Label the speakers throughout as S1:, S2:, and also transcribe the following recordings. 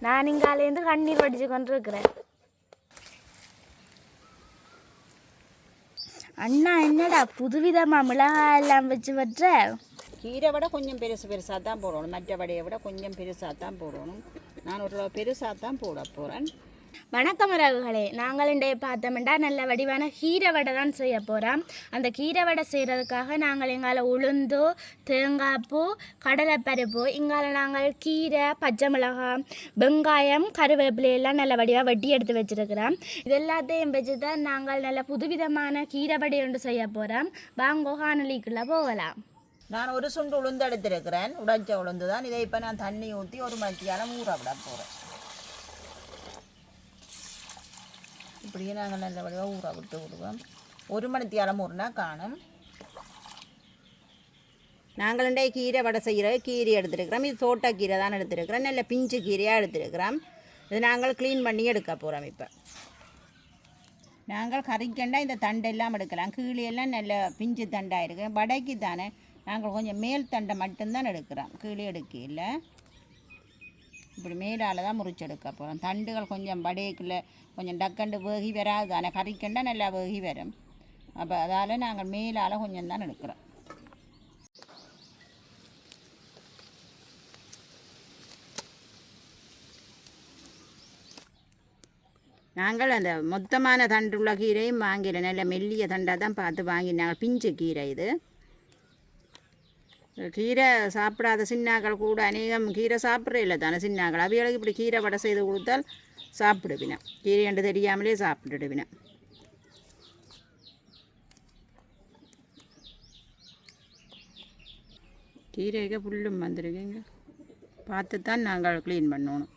S1: நான் இங்காலேருந்து கண்ணீர் வடிச்சு கொண்டிருக்கிறேன். அண்ணா என்னடா புதுவிதமாக மிளகாய் எல்லாம் வச்சு வற்ற?
S2: கீரை விட கொஞ்சம் பெருசாக தான் போடணும், மற்ற வடையை விட கொஞ்சம் பெருசாக தான் போடணும். நான் ஒரு பெருசாக தான் போட போகிறேன்.
S1: வணக்கம் உறவுகளே, நாங்கள் இன்றைய பார்த்தோம்னா நல்ல வடிவான கீரை வடை தான் செய்ய போகிறோம். அந்த கீரை வடை செய்கிறதுக்காக நாங்கள் எங்கால உளுந்து, தேங்காய்ப்பூ, கடலைப்பருப்பு, இங்கால நாங்கள் கீரை, பச்சை மிளகாய், வெங்காயம், கருவேப்பிலை எல்லாம் நல்ல வடிவாக வெட்டி எடுத்து வச்சுருக்கிறோம். இது எல்லாத்தையும் வச்சு தான் நாங்கள் நல்ல புதுவிதமான கீரை வடை ஒன்று செய்ய போகிறோம். வாங்க காணொலிக்குள்ளே போகலாம்.
S2: நான் ஒரு சுண்டு உளுந்து எடுத்திருக்கிறேன், உடைச்ச உளுந்து தான். இதை இப்போ நான் தண்ணி ஊற்றி ஒரு மணித்தியாலம் ஊற விட போகிறேன். இப்படியே நாங்கள் நல்ல வடிவாக ஊற விட்டு விடுவோம். ஒரு மணித்தியாலம் ஊறினா காணும். நாங்கள் இன்றைய கீரை வடை செய்கிற கீரை எடுத்துருக்கிறோம். இது தோட்டக்கீரை தான் எடுத்துருக்கிறோம், நல்ல பிஞ்சு கீரையாக எடுத்துருக்கிறோம். இது நாங்கள் க்ளீன் பண்ணி எடுக்க போகிறோம். இப்போ நாங்கள் கறிக்கண்டா இந்த தண்டெல்லாம் எடுக்கலாம். கீழையெல்லாம் நல்ல பிஞ்சு தண்டாக இருக்குது. வடைக்கு தானே நாங்கள் கொஞ்சம் மேல் தண்டை மட்டும்தான் எடுக்கிறோம், கீழே எடுக்க இல்லை. இப்படி மேலால் தான் முறிச்சு எடுக்க போகிறோம். தண்டுகள் கொஞ்சம் வடைக்குள்ளே கொஞ்சம் டக்கண்டு வேகி வராது தானே, கறிக்கண்டா நல்லா வேகி வரும். அப்போ அதால் நாங்கள் மேலால் கொஞ்சம் தான் எடுக்கிறோம். நாங்கள் அந்த மொத்தமான தண்டு உள்ள கீரையும் வாங்கிட, நல்ல மெல்லிய தண்டாக தான் பார்த்து வாங்கினாங்க. பிஞ்சு கீரை இது. கீரை சாப்பிடாத சின்னாக்கள் கூட அநேகம் கீரை சாப்பிட்றே இல்லை தானே சின்னாக்கள். அவைகளுக்கு இப்படி கீரை வடை செய்து கொடுத்தால் சாப்பிடுவினா, கீரை என்று தெரியாமலே சாப்பிட்டுடுவினா. கீரைக்கு புல்லும் வந்துருக்கீங்க, பார்த்து தான் நாங்கள் க்ளீன் பண்ணணும்.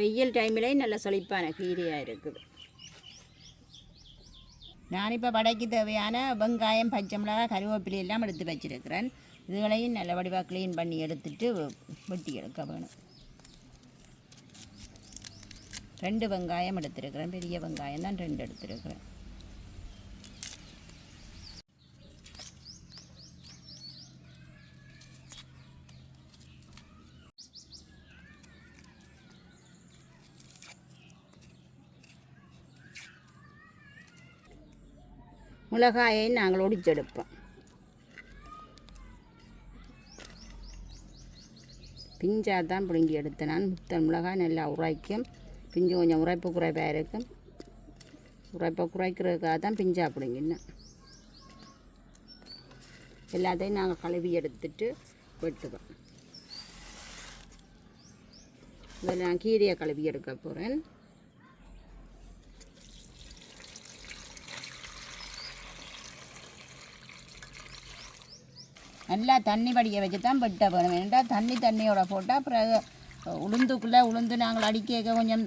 S2: வெயில் டைம்லேயும் நல்ல செழிப்பான கீரையாக இருக்குது. நான் இப்போ வடைக்கு தேவையான வெங்காயம், பச்சை மிளகாய், கருவேப்பிலை எல்லாம் எடுத்து வச்சுருக்கிறேன். இதுகளையும் நல்ல வடிவாக க்ளீன் பண்ணி எடுத்துட்டு வெட்டி எடுக்க வேணும். 2 வெங்காயம் எடுத்துருக்கிறேன், பெரிய வெங்காயம் தான் 2 எடுத்துருக்கிறேன். மிளகாயை நாங்கள் ஒடிச்செடுப்போம். பிஞ்சாக தான் பிடுங்கி எடுத்தேன் நான். முத்தல் மிளகாய் நல்லா உரைக்கும், பிஞ்சு கொஞ்சம் உரைப்பு குறைப்பாக இருக்கும். உரைப்பை குறைக்கிறதுக்காக தான் பிஞ்சாக பிடுங்கினேன். எல்லாத்தையும் நாங்கள் கழுவி எடுத்துட்டு வெட்டுவோம். இதில் நான் கீரையை கழுவி எடுக்க போகிறேன். நல்லா தண்ணி வடிய வச்சு தான் வெட்ட வேணும். ஏன்னால் தண்ணியோட போட்டால் பிறகு உளுந்து நாங்கள் அடிக்க கொஞ்சம்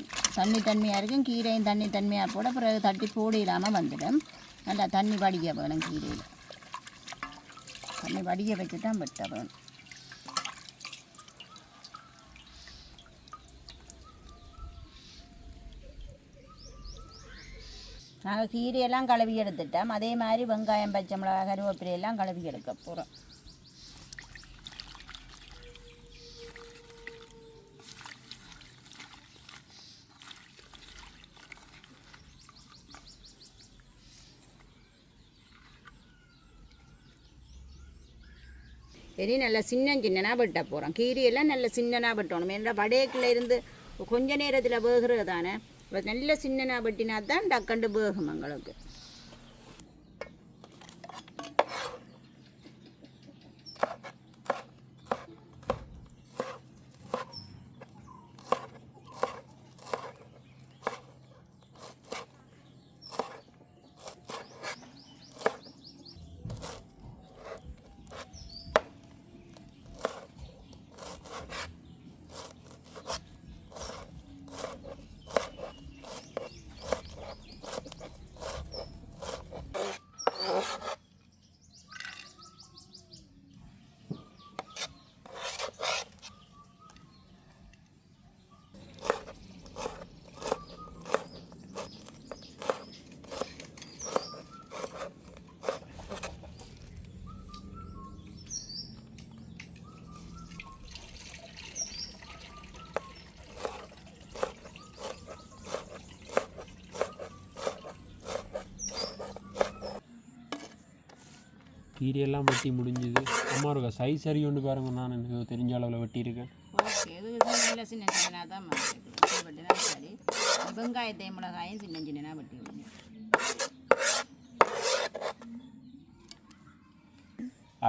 S2: தண்ணியாக இருக்கும். கீரையும் தண்ணியாக போட பிறகு தட்டி போட இல்லாமல் வந்துடும். நல்லா தண்ணி வடிய வேணும். கீரையில் தண்ணி வடிய வச்சு தான் வெட்ட வேணும். நாங்கள் கீரையெல்லாம் கழுவி எடுத்துட்டோம். அதே மாதிரி வெங்காயம், பச்சை மிளகாய், கருவேப்பிலையெல்லாம் கழுவி எடுக்க போகிறோம். சரி, நல்லா சின்னனாக வெட்ட போகிறோம். கீரையெல்லாம் நல்ல சின்னனாக வெட்டணும். ஏன்னா வடைக்குள்ளே இருந்து கொஞ்ச நேரத்தில் வேகிறது தானே. நல்ல சின்னனாக வெட்டினா தான் டக்கண்டு வேகும் எங்களுக்கு.
S3: கீரையெல்லாம் வெட்டி முடிஞ்சுது. அம்மா இருக்கா சைஸ் சரி ஒன்று பாருங்க, நான் எனக்கு தெரிஞ்ச அளவில் வெட்டியிருக்கேன்.
S2: ஓகே, இது நல்ல சின்ன சின்னதாக தான் வெட்டினா சரி. வெங்காயத்தை மிளகாயும் சின்ன சின்னதாக வெட்டி விடுங்க.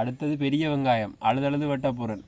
S3: அடுத்தது பெரிய வெங்காயம் அழுதழுது வெட்ட போகிறேன்.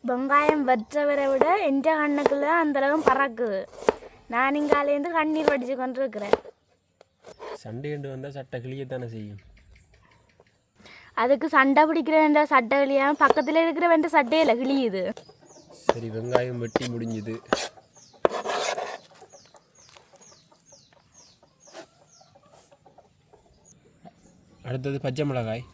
S1: வெங்காயம் வெற்றவரை விட எந்த கண்ணுக்குள்ள அந்தளவு பறக்குது. நான் இங்காலேருந்து கண்ணீர் வடித்து கொண்டு இருக்கிறேன்.
S3: சண்டை கண்டு வந்தால் சட்டை கிளியத்தானே செய்யும்.
S1: அதுக்கு சண்டை பிடிக்கிறவன்ற சட்டை கிளியாமல் பக்கத்தில் இருக்கிறவன்ற சட்டையில் கிளியுது.
S3: சரி, வெங்காயம் வெட்டி முடிஞ்சுது. அடுத்தது பச்சை மிளகாய்.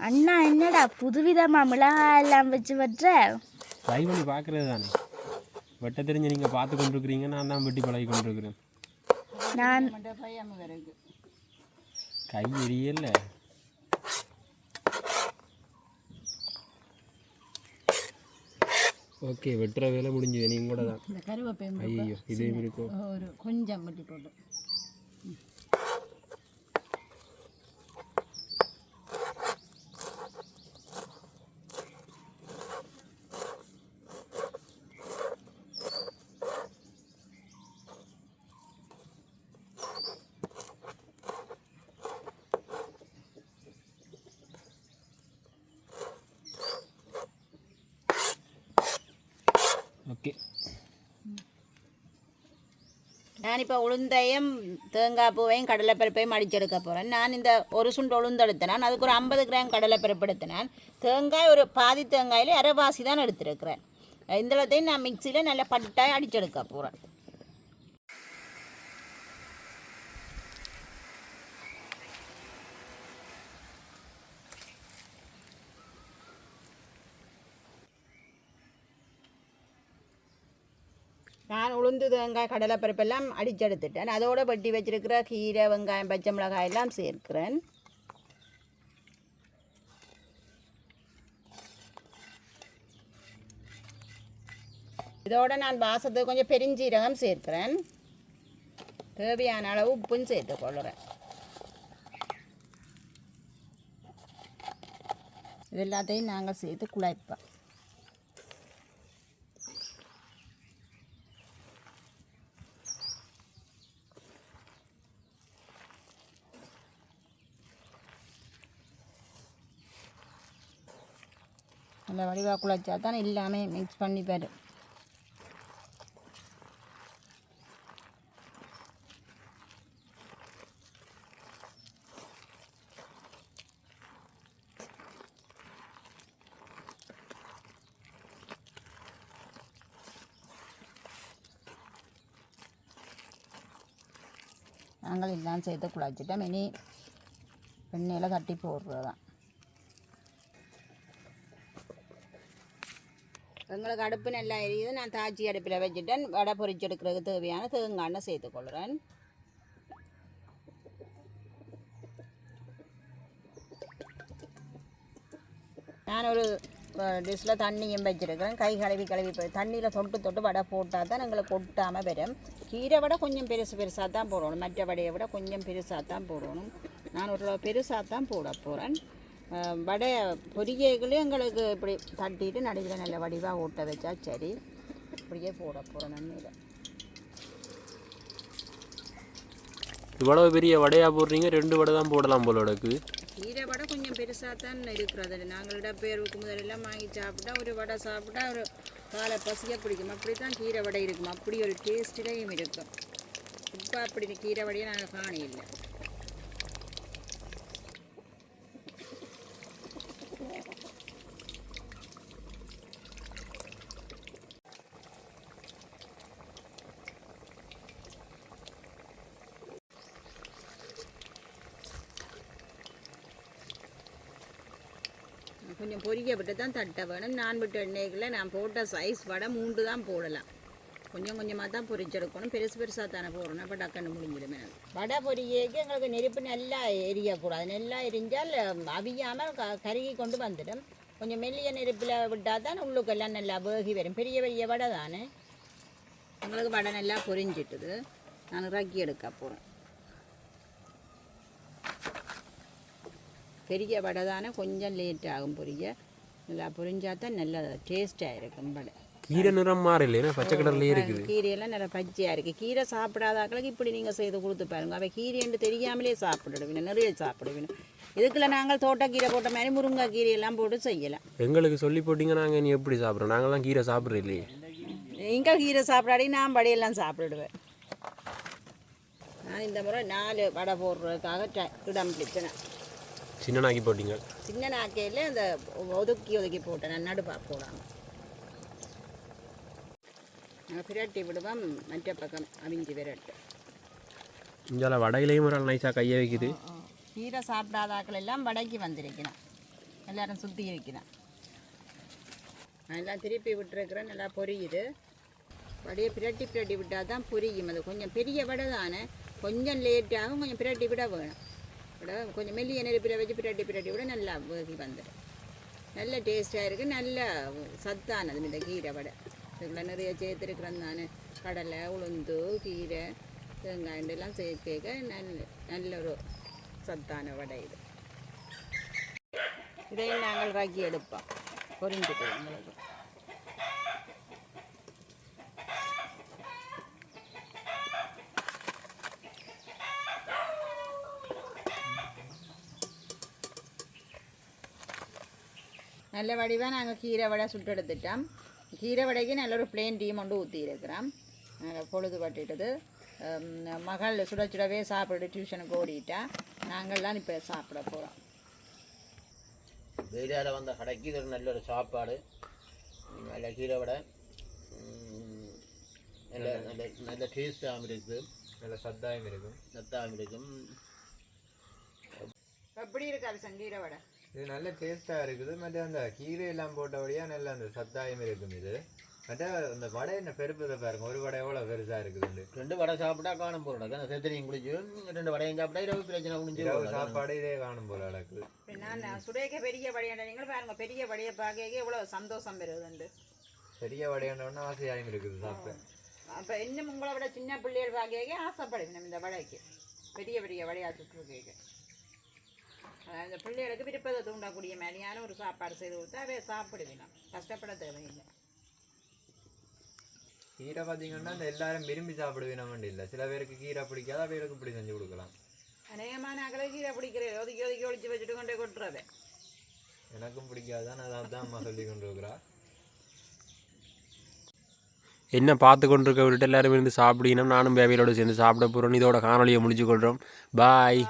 S1: அண்ணா என்னடா புதுவிதமாக மிளகாய் எல்லாம் வச்சு வெட்டுற?
S3: ட்ரை பண்ணி பார்க்குறது தானே. வெட்ட தெரிஞ்ச நீங்கள் பார்த்து கொண்டிருக்கிறீங்க, நான் தான் வெட்டி பழகி கொண்டிருக்கிறேன்.
S1: நான்
S3: கை எரியல. ஓகே, வெட்டுற வேலை முடிஞ்சது. நீங்கள் கூட தான்.
S2: இந்த கருவேப்பையும்
S3: ஐயோ, இதே இருக்கும்.
S2: ஒரு கொஞ்சம் வெட்டி போட்டு
S3: ஓகே.
S2: நான் இப்போ உளுந்தையும் தேங்காய் பூவையும் கடலைப்பருப்பையும் அடிச்செடுக்க போகிறேன். நான் இந்த ஒரு சுண்டு உளுந்து எடுத்தேன், அதுக்கு ஒரு 50 கிராம் கடலைப்பருப்பு எடுத்தேன். தேங்காய் ஒரு பாதி தேங்காயில் அரைவாசி தான் எடுத்துருக்கிறேன். இந்த இடத்தையும் நான் மிக்சியில் நல்லா பட்டாய் அடிச்செடுக்க போகிறேன். நான் உளுந்து தேங்காய் கடலைப்பருப்பெல்லாம் அடிச்செடுத்துட்டேன். அதோடு வெட்டி வச்சிருக்கிற கீரை வெங்காயம் பச்சை மிளகாய் எல்லாம் சேர்க்கிறேன். இதோட நான் வாசத்துக்கு கொஞ்சம் பெருஞ்சீரகம் சேர்க்கிறேன். தேவையான அளவு உப்பும் சேர்த்து கொள்ளுறேன். இது எல்லாத்தையும் நாங்கள் சேர்த்து குழைப்போம். நல்லா வடிவாக குழைச்சா தான் எல்லாமே மிக்ஸ் பண்ணி போய்டும். நாங்கள் எல்லாம் சேர்த்து குழைச்சிட்டோம். இனி எண்ணெயில் தட்டி போடுறது தான். எங்களுக்கு அடுப்பு நல்லா எரியுது. நான் தாச்சி அடுப்பில் வச்சுட்டேன். வடை பொரிச்சு எடுக்கிறதுக்கு தேவையான தேங்காய் சேர்த்துக்கொள்கிறேன். நான் ஒரு டிஷ்ஷில் தண்ணியும் வச்சுருக்கிறேன். கை கழுவி தண்ணியில் தொட்டு வடை போட்டால் தான் எங்களுக்கு கொட்டாமல் வரும். கீரை வடை கொஞ்சம் பெருசாக தான் போடணும், மற்ற வடையை விட கொஞ்சம் பெருசாக தான் போடணும். நான் ஒரு பெருசாக தான் போட போகிறேன். வடை பொரியகளே எங்களுக்கு இப்படி தட்டிட்டு நடுவில் நல்ல வடிவாக ஓட்ட வச்சா சரி. இப்படியே போட போகிறேன். நன்மையில்
S3: இவ்வளவு பெரிய வடையாக போடுறீங்க, 2 வடை தான் போடலாம் போல இருக்குது.
S2: கீரை வடை கொஞ்சம் பெருசாக தான் இருக்கிறது. நாங்களோட பேருக்கு முதலெல்லாம் வாங்கி சாப்பிட்டா ஒரு வடை சாப்பிட்டா ஒரு காலை பசியாக பிடிக்கும். அப்படி தான் கீரை வடை இருக்கும். அப்படி ஒரு டேஸ்ட்டிலையும் இருக்கும். இப்போ அப்படி கீரை வடையை நாங்கள் காணையில்லை. கொஞ்சம் பொரிய விட்டு தான் தட்ட வேணும். நான் விட்டு எண்ணெய்களில் நான் போட்ட சைஸ் வடை 3 தான் போடலாம். கொஞ்சம் கொஞ்சமாக தான் பொரிச்செடுக்கணும். பெருசாக தானே போடணும். அப்போ டக்குன்னு முடிஞ்சிடும். வடை பொரியக்கு எங்களுக்கு நெருப்பு நல்லா எரியக்கூடாது. நல்லா எரிஞ்சால் அவியாமல் கருகி கொண்டு வந்துடும். கொஞ்சம் மெல்லிய நெருப்பில் விட்டால் தான் உள்ளுக்கெல்லாம் நல்லா வேகி வரும். பெரிய வடை தானே எங்களுக்கு வடை நல்லா பொரிஞ்சிட்டுது. நான் இறக்கி எடுக்க போகிறேன். பெரிய வடை தானே கொஞ்சம் லேட் ஆகும் பொரிய. நல்லா பொரிஞ்சால் தான் நல்லா டேஸ்ட்டாக இருக்கும் வடை.
S3: கீரை நிறம் மாறல, பச்சை கலர்லேயே இருக்குது.
S2: கீரையெல்லாம் நல்லா பச்சையாக இருக்குது. கீரை சாப்பிடாதாக்களுக்கு இப்படி நீங்கள் செய்து கொடுத்து பாருங்க. அவை கீரை என்று தெரியாமலே சாப்பிடுவின, நிறைய சாப்பிடுவின. இதுக்குள்ள நாங்கள் தோட்டக்கீரை போட்ட மாதிரி முருங்கை கீரையெல்லாம் போட்டு செய்யலாம்.
S3: எங்களுக்கு சொல்லி போட்டிங்க, நாங்கள் நீ எப்படி சாப்பிட்றோம்? நாங்கள்லாம் கீரை சாப்பிட்றோம் இல்லையே.
S2: நீங்கள் கீரை சாப்பிடாடி நான் வடையெல்லாம் சாப்பிடுவேன். நான் இந்த முறை 4 வடை போடுறதுக்காக இடம் பிடிச்சேன்.
S3: சின்ன நாக்கி போட்டிங்க?
S2: சின்ன நாக்கையில் அந்த ஒதுக்கி போட்டேன். நான் நடுப்பா போடாமல் நாங்கள் பிரட்டி விடுவோம். மற்ற பக்கம் அவிஞ்சி விரட்டு.
S3: இங்கே வடையிலையும் ஒரு நைஸாக கையை வைக்குது.
S2: கீரை சாப்பிடாதாக்கள் எல்லாம் வடைக்கு வந்திருக்கிறேன். எல்லாரும் சுற்றி இருக்கிறேன். நான் எல்லாம் திருப்பி விட்டுருக்கிறேன். நல்லா பொரியுது. வடையை பிரட்டி விட்டால் தான் பொரியும். அது கொஞ்சம் பெரிய வடை தானே, கொஞ்சம் லேட்டாகும். கொஞ்சம் பிரட்டி விட வேணும். விட கொஞ்சம் மெல்லிய நெருப்பில் வச்சு பிரட்டி விட நல்லா வேகி வந்துடும். நல்ல டேஸ்ட்டாக இருக்குது. நல்ல சத்தானது இந்த கீரை வடை. இதுக்குள்ள நிறைய சேர்த்துருக்குறேன் நான். கடலை, உளுந்து, கீரை, தேங்காயெல்லாம் சேர்க்க நல்ல ஒரு சத்தான வடை இது. இதையும் நாங்கள் ராக்கி எடுப்போம். பொரிஞ்சுட்டு உங்களுக்கு நல்ல வடிவாக நாங்கள் கீரை வடை சுட்டு எடுத்துட்டோம். கீரை வடைக்கு நல்ல ஒரு பிளேன் டீ கொண்டு ஊற்றி இருக்கிறோம். பொழுது பட்டுட்டது. மகள் சுடவே சாப்பிட்டு டியூஷனுக்கு ஓடிட்டா. நாங்கள்லாம் இப்போ சாப்பிட போகிறோம்.
S4: வெயிலால் வந்த கடைக்கு இது ஒரு நல்ல ஒரு சாப்பாடு. நல்ல கீரை வடை நல்ல நல்ல நல்ல டேஸ்ட்டாகவும் இருக்குது. நல்ல சத்தாகவும் இருக்கும்.
S2: எப்படி இருக்காது சங்கீரை வடை?
S5: இது நல்ல டேஸ்ட்டாக இருக்குது. மற்ற அந்த கீரை எல்லாம் போட்டபடியாக நல்ல அந்த சத்தாயம் இருக்கும். இது மற்ற அந்த வடை என்ன பெருப்பதை பாருங்க. ஒரு வடை எவ்வளோ பெருசாக இருக்குது.
S4: 2 வடை சாப்பிட்டா காணும் போல செத்தனையும் குடிச்சு 2 வடையும் சாப்பிட்டா இரவு பிரச்சனை முடிஞ்சு
S5: சாப்பாடு இதே காணும் போல நடக்குது.
S2: நான் சுடேக்க பெரிய வடையாண்ட நீங்களும் பாருங்க. பெரிய வடையை பார்க்க எவ்வளோ சந்தோஷம் பெறுவதுண்டு.
S5: பெரிய வடையாண்டோன்னா ஆசையாயும் இருக்குது சாப்பிட்டேன்.
S2: அப்போ இன்னும் உங்களை விட சின்ன பிள்ளைகள் பார்க்க ஆசைப்படுவேன் இந்த வடைக்கு. பெரிய வடையாக சுட்டுருக்கேன். அந்த பிள்ளைகளுக்கு விருப்பத்தை தூண்டக்கூடிய மாதிரியான ஒரு சாப்பாடு செய்து கொடுத்தா அவை சாப்பிடுவேன். கஷ்டப்பட தேவையில்லை.
S5: கீரை பார்த்தீங்கன்னா இந்த எல்லாரும் விரும்பி சாப்பிடுவேன் இல்லை. சில பேருக்கு கீரை பிடிக்காத பேருக்கு இப்படி செஞ்சு கொடுக்கலாம்.
S2: அநேகமான அகலை கீரை பிடிக்கிறது ஒதுக்கி ஒழிச்சு வச்சுட்டு கொண்டே கொட்டுறது.
S5: எனக்கும் பிடிக்காதான். அதான் அம்மா சொல்லி கொண்டு இருக்கிறா.
S3: என்ன பார்த்து கொண்டு இருக்க விட்டு எல்லாரும் இருந்து சாப்பிடணும். நானும் பேபியோடு சேர்ந்து சாப்பிட போகிறோம். இதோட காணொலியை முடிச்சு கொள்கிறோம். பாய்.